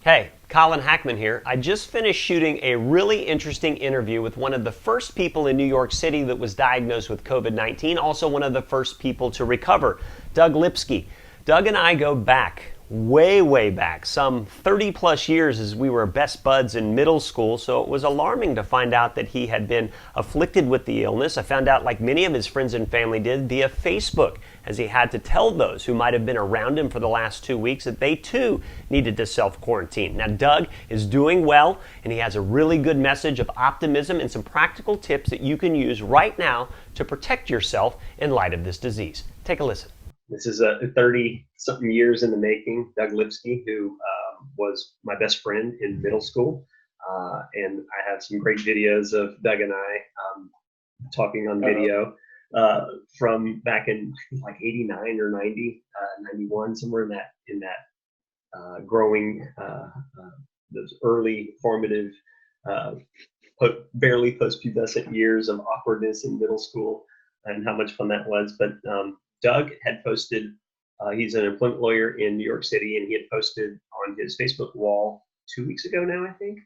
Hey, Colin Hackman here. I just finished shooting a really interesting interview with one of the first people in New York City that was diagnosed with COVID-19, also one of the first people to recover, Doug Lipsky. Doug and I go back, way back, some 30 plus years as we were best buds in middle school, so it was alarming to find out that he had been afflicted with the illness. I found out, like many of his friends and family did, via Facebook, as he had to tell those who might have been around him for the last 2 weeks that they too needed to self-quarantine. Now, Doug is doing well, and he has a really good message of optimism and some practical tips that you can use right now to protect yourself in light of this disease. Take a listen. This is a 30-something years in the making. Doug Lipsky, who was my best friend in middle school. And I have some great videos of Doug and I talking on video from back in like 89 or 90, 91, somewhere in that growing, those early formative, barely post-pubescent years of awkwardness in middle school and how much fun that was. But Doug had posted, he's an employment lawyer in New York City, and he had posted on his Facebook wall 2 weeks ago now, I think,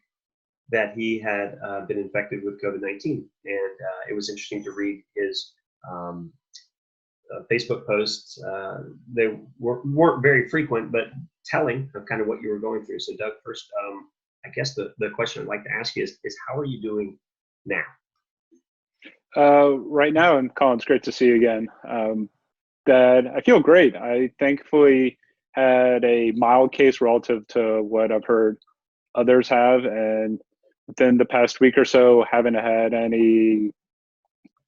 that he had been infected with COVID-19. And it was interesting to read his Facebook posts. They weren't very frequent, but telling of kind of what you were going through. So Doug, first, I guess the question I'd like to ask you is how are you doing now? Right now, and Colin, it's great to see you again. That I feel great. I thankfully had a mild case relative to what I've heard others have, and within the past week or so, haven't had any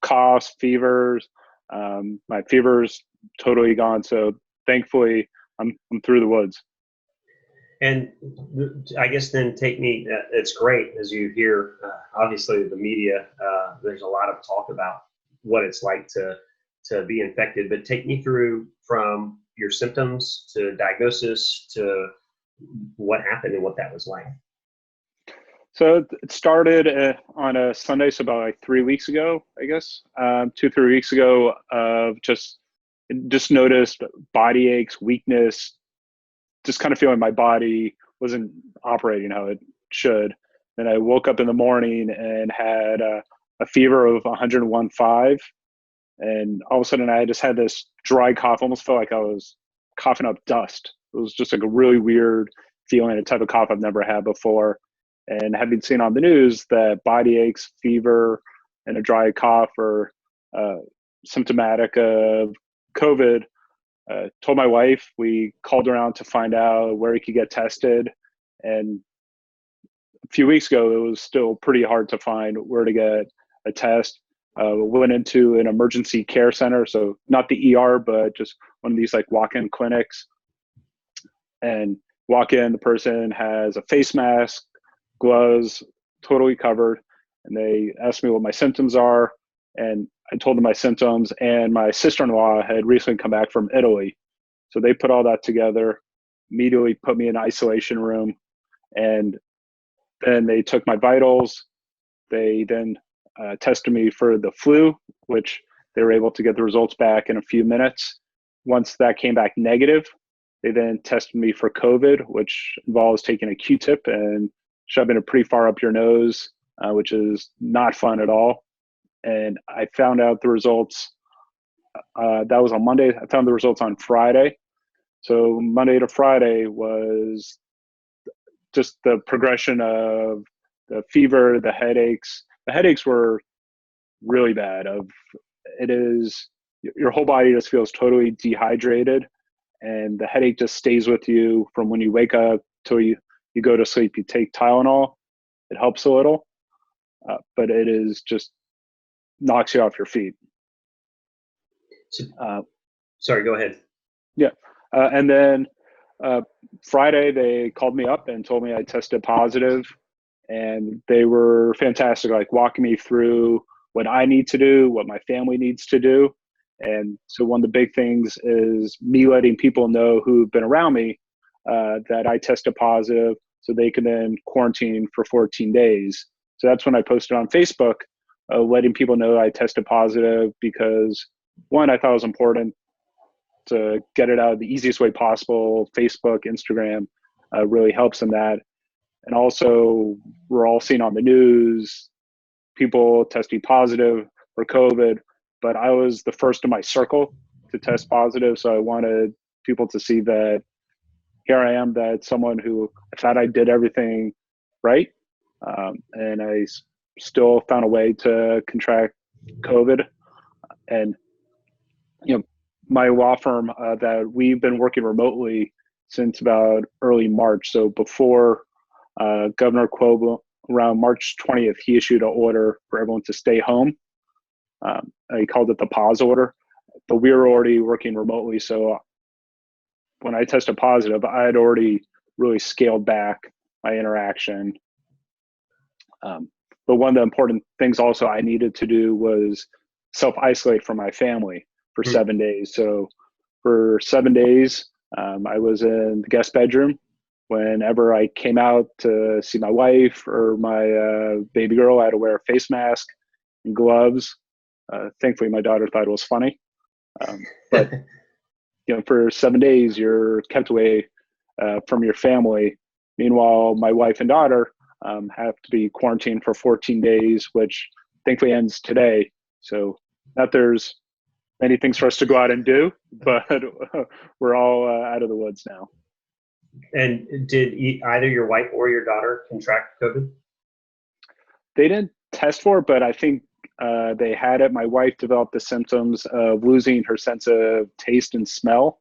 coughs, fevers. My fever's totally gone, so thankfully I'm through the woods. And I guess then take me, it's great as you hear, obviously the media, there's a lot of talk about what it's like to be infected, but take me through from your symptoms to diagnosis to what happened and what that was like. So it started on a Sunday, so about like 3 weeks ago, I guess, 2-3 weeks ago, of just noticed body aches, weakness, just kind of feeling my body wasn't operating how it should. Then I woke up in the morning and had a fever of 101.5. And all of a sudden I just had this dry cough, almost felt like I was coughing up dust. It was just like a really weird feeling, a type of cough I've never had before. And having seen on the news that body aches, fever, and a dry cough are symptomatic of COVID, told my wife. We called around to find out where he could get tested. And a few weeks ago, it was still pretty hard to find where to get a test. Went into an emergency care center, so not the ER, but just one of these like walk-in clinics. And walk in, the person has a face mask, gloves, totally covered. And they asked me what my symptoms are. And I told them my symptoms, and my sister-in-law had recently come back from Italy. So they put all that together, immediately put me in an isolation room. And then they took my vitals. They then tested me for the flu, which they were able to get the results back in a few minutes. Once that came back negative, they then tested me for COVID, which involves taking a Q-tip and shoving it pretty far up your nose, which is not fun at all. And I found out the results, that was on Monday. I found the results on Friday. So Monday to Friday was just the progression of the fever, the headaches. The headaches were really bad. It is, your whole body just feels totally dehydrated, and the headache just stays with you from when you wake up till you go to sleep. You take Tylenol, it helps a little, but it is just knocks you off your feet. Sorry, go ahead. Yeah. And then Friday, they called me up and told me I tested positive, and they were fantastic, like walking me through what I need to do, what my family needs to do. And so one of the big things is me letting people know who've been around me that I tested positive, so they can then quarantine for 14 days. So that's when I posted on Facebook, letting people know I tested positive, because one, I thought it was important to get it out the easiest way possible, Facebook, Instagram, really helps in that. And also, we're all seeing on the news people testing positive for COVID, but I was the first in my circle to test positive. So I wanted people to see that here I am, that someone who I thought I did everything right. And I still found a way to contract COVID. And, my law firm that we've been working remotely since about early March. So before Governor Cuomo, around March 20th, he issued an order for everyone to stay home. He called it the pause order, but we were already working remotely. So when I tested positive, I had already really scaled back my interaction. But one of the important things also I needed to do was self-isolate from my family for 7 days. So for 7 days, I was in the guest bedroom. Whenever I came out to see my wife or my baby girl, I had to wear a face mask and gloves. Thankfully, my daughter thought it was funny. But for 7 days, you're kept away from your family. Meanwhile, my wife and daughter have to be quarantined for 14 days, which thankfully ends today. So not there's many things for us to go out and do, but we're all out of the woods now. And did either your wife or your daughter contract COVID? They didn't test for it, but I think they had it. My wife developed the symptoms of losing her sense of taste and smell,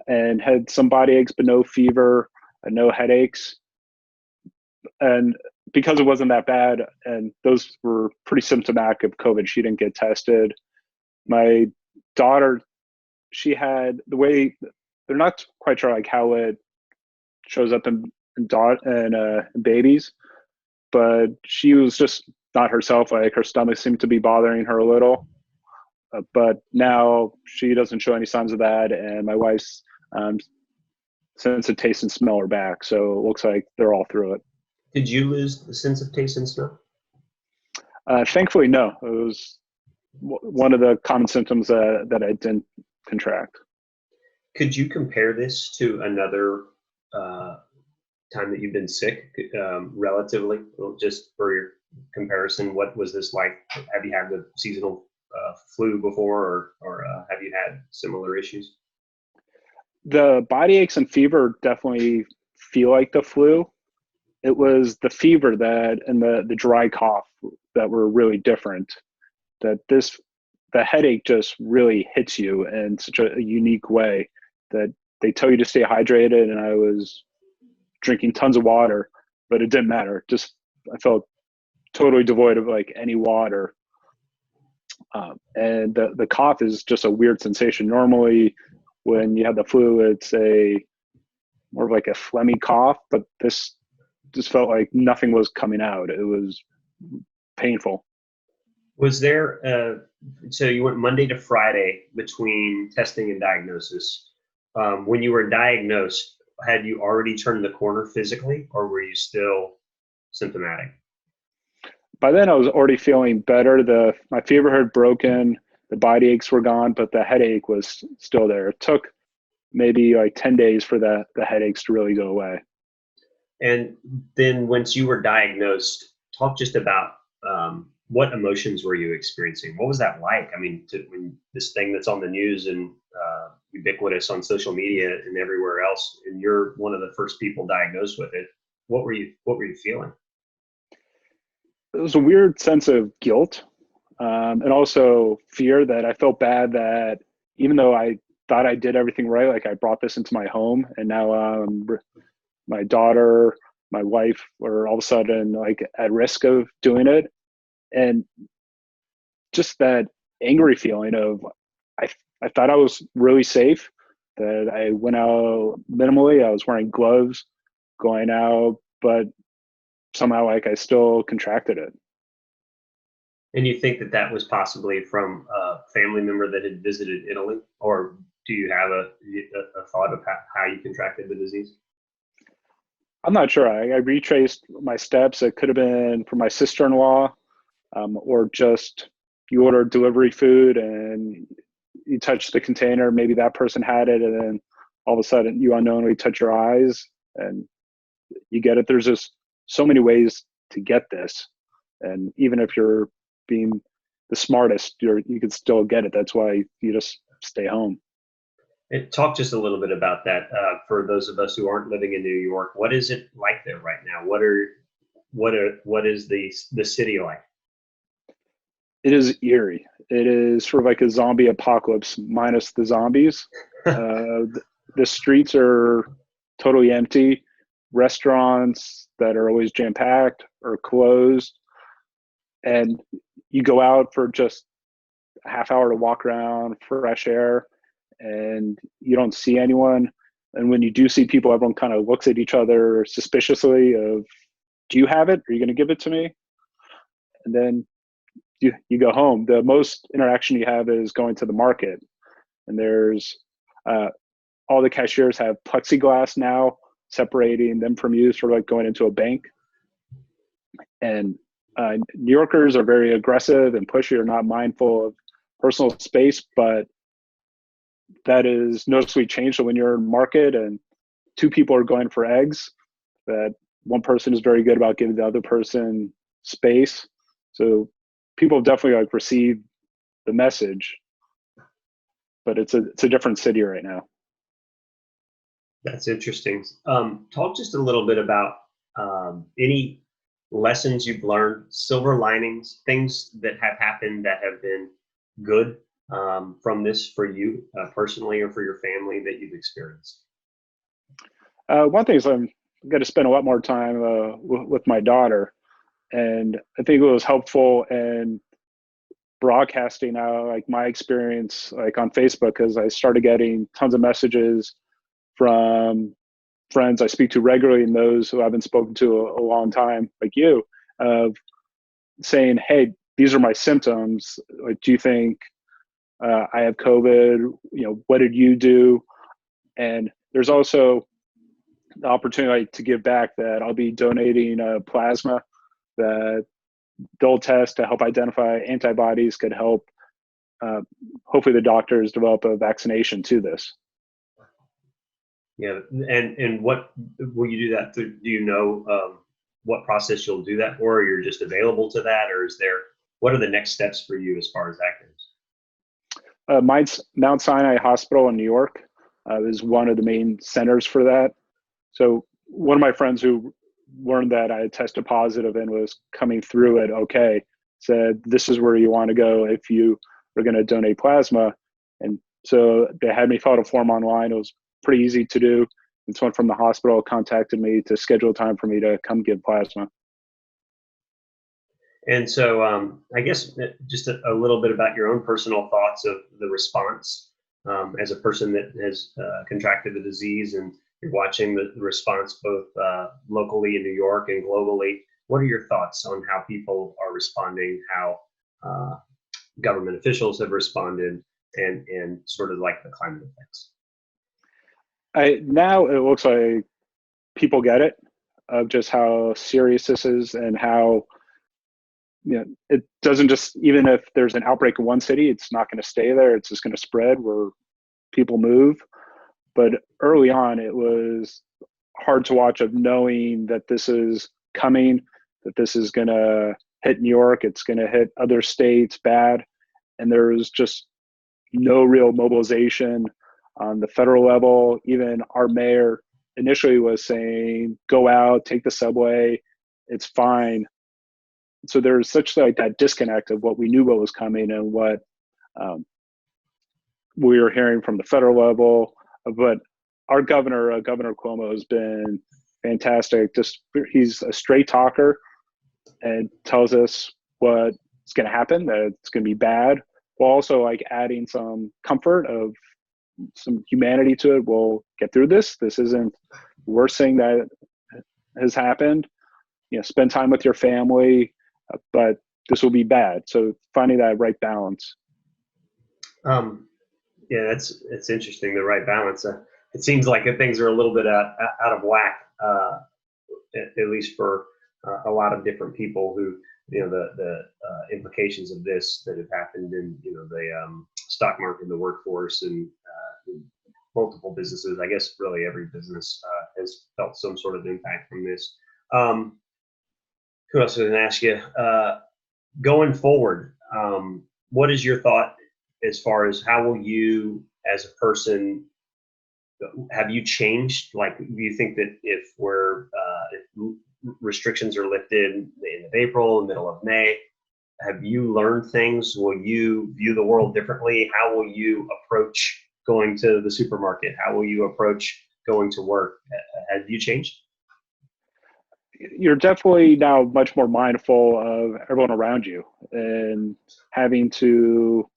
and had some body aches, but no fever, no headaches. And because it wasn't that bad, and those were pretty symptomatic of COVID, she didn't get tested. My daughter, she had the way, they're not quite sure like how it shows up in babies, but she was just not herself. Like her stomach seemed to be bothering her a little, but now she doesn't show any signs of that. And my wife's sense of taste and smell are back. So it looks like they're all through it. Did you lose the sense of taste and smell? Thankfully, no. It was one of the common symptoms that I didn't contract. Could you compare this to another time that you've been sick, relatively? Just for your comparison, what was this like? Have you had the seasonal flu before, or have you had similar issues? The body aches and fever definitely feel like the flu. It was the fever and the dry cough that were really different. The headache just really hits you in such a unique way that they tell you to stay hydrated, and I was drinking tons of water, but it didn't matter. I felt totally devoid of like any water. And the cough is just a weird sensation. Normally when you have the flu, it's more of like a phlegmy cough, but this just felt like nothing was coming out. It was painful. Was there, so you went Monday to Friday between testing and diagnosis. When you were diagnosed, had you already turned the corner physically, or were you still symptomatic? By then I was already feeling better. My fever had broken, the body aches were gone, but the headache was still there. It took maybe like 10 days for the headaches to really go away. And then once you were diagnosed, talk just about what emotions were you experiencing? What was that like? I mean, when this thing that's on the news and ubiquitous on social media and everywhere else, and you're one of the first people diagnosed with it, what were you feeling? It was a weird sense of guilt, and also fear that I felt bad that even though I thought I did everything right, like I brought this into my home, and now my daughter, my wife were all of a sudden like at risk of doing it. And just that angry feeling of I thought I was really safe, that I went out minimally, I was wearing gloves going out, but somehow like I still contracted it. And you think that was possibly from a family member that had visited Italy, or do you have a thought of how you contracted the disease? I'm not sure. I retraced my steps. It could have been from my sister-in-law, or just you order delivery food and you touch the container. Maybe that person had it, and then all of a sudden you unknowingly touch your eyes. and you get it. There's just so many ways to get this, and even if you're being the smartest, you can still get it. That's why you just stay home. And talk just a little bit about that for those of us who aren't living in New York. What is it like there right now? What is the city like? It is eerie. It is sort of like a zombie apocalypse minus the zombies. The streets are totally empty. Restaurants that are always jam packed are closed, and you go out for just a half hour to walk around, fresh air, and you don't see anyone. And when you do see people, everyone kind of looks at each other suspiciously of, do you have it? Are you going to give it to me? And then you go home. The most interaction you have is going to the market, and there's all the cashiers have plexiglass now separating them from you, sort of like going into a bank. And New Yorkers are very aggressive and pushy, are not mindful of personal space, but that is noticeably changed. So when you're in market and two people are going for eggs, that one person is very good about giving the other person space. So people definitely like receive the message, but it's a different city right now. That's interesting. Talk just a little bit about any lessons you've learned, silver linings, things that have happened that have been good from this for you personally or for your family that you've experienced. One thing is I'm going to spend a lot more time with my daughter, and I think it was helpful in broadcasting out like my experience like on Facebook, because I started getting tons of messages from friends I speak to regularly and those who I haven't spoken to a long time, like you, of saying, "Hey, these are my symptoms. Like, do you think I have COVID? You know, what did you do?" And there's also the opportunity to give back, that I'll be donating plasma that they'll test to help identify antibodies, could help hopefully the doctors develop a vaccination to this. Yeah, and what will you do that through? Do you know what process you'll do that for, or you're just available to that, or is there, what are the next steps for you as far as that goes? Mount Sinai Hospital in New York is one of the main centers for that. So one of my friends who learned that I had tested positive and was coming through it okay, said, "This is where you want to go if you are going to donate plasma." And so they had me fill out a form online. It was pretty easy to do. And someone from the hospital contacted me to schedule time for me to come give plasma. And so I guess just a little bit about your own personal thoughts of the response as a person that has contracted the disease, and you're watching the response both locally in New York and globally. What are your thoughts on how people are responding, how government officials have responded, and sort of like the climate effects? Now it looks like people get it, of just how serious this is, and how, you know, it doesn't just, even if there's an outbreak in one city, it's not going to stay there. It's just going to spread where people move. But early on, it was hard to watch, of knowing that this is coming, that this is going to hit New York, it's going to hit other states bad. And there was just no real mobilization on the federal level. Even our mayor initially was saying, go out, take the subway, it's fine. So there's such like that disconnect of what we knew what was coming and what we were hearing from the federal level. But our governor, Governor Cuomo, has been fantastic. Just, he's a straight talker and tells us what's going to happen, that it's going to be bad, while also like adding some comfort of some humanity to it. We'll get through this. This isn't the worst thing that has happened. You know, spend time with your family, but this will be bad. So finding that right balance. Yeah, it's interesting, the right balance. It seems like things are a little bit out of whack, at least for a lot of different people who, you know, the implications of this that have happened in, you know, the stock market, the workforce, and multiple businesses. I guess really every business has felt some sort of impact from this. Who else was going to ask you? Going forward, what is your thought as far as how will you, as a person, have you changed? Like, do you think that if restrictions are lifted in the end of April, the middle of May, have you learned things? Will you view the world differently? How will you approach going to the supermarket? How will you approach going to work? Have you changed? You're definitely now much more mindful of everyone around you and having to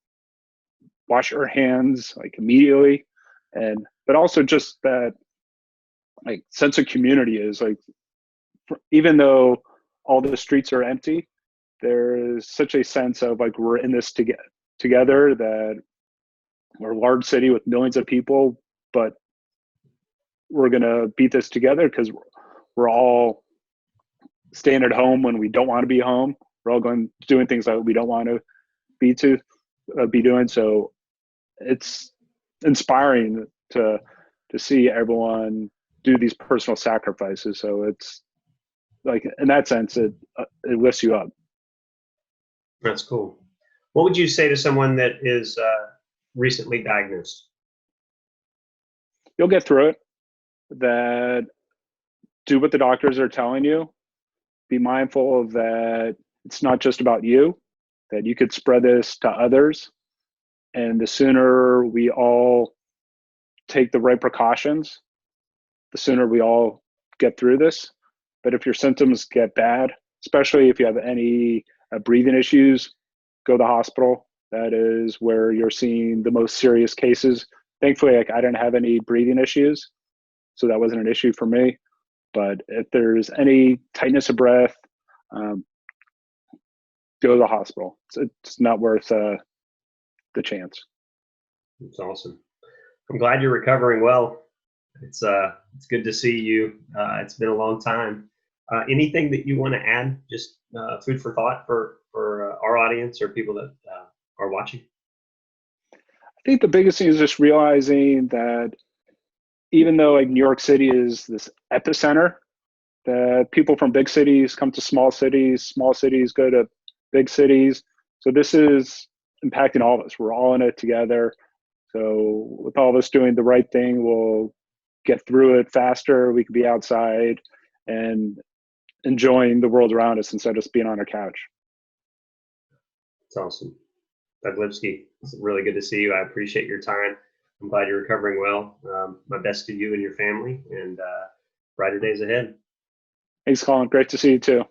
wash your hands like immediately, but also just that like sense of community is like, even though all the streets are empty, there's such a sense of like we're in this together, that we're a large city with millions of people, but we're gonna beat this together because we're all staying at home when we don't want to be home. We're all doing things that we don't want to be doing. So it's inspiring to see everyone do these personal sacrifices. So it's like, in that sense, it lifts you up. That's cool. What would you say to someone that is recently diagnosed? You'll get through it. That do what the doctors are telling you. Be mindful of that. It's not just about you, that you could spread this to others. And the sooner we all take the right precautions, the sooner we all get through this. But if your symptoms get bad, especially if you have any breathing issues, go to the hospital. That is where you're seeing the most serious cases. Thankfully, like, I didn't have any breathing issues, so that wasn't an issue for me. But if there's any tightness of breath, go to the hospital. It's not worth the chance. It's awesome. I'm glad you're recovering well. It's good to see you. It's been a long time. Anything that you want to add? Just food for thought for our audience or people that are watching. I think the biggest thing is just realizing that even though like New York City is this epicenter, that people from big cities come to small cities go to big cities. So this is impacting all of us. We're all in it together. So with all of us doing the right thing, we'll get through it faster. We can be outside and enjoying the world around us instead of just being on our couch. It's awesome. Doug Lipsky, it's really good to see you. I appreciate your time. I'm glad you're recovering well. My best to you and your family, and brighter days ahead. Thanks, Colin. Great to see you too.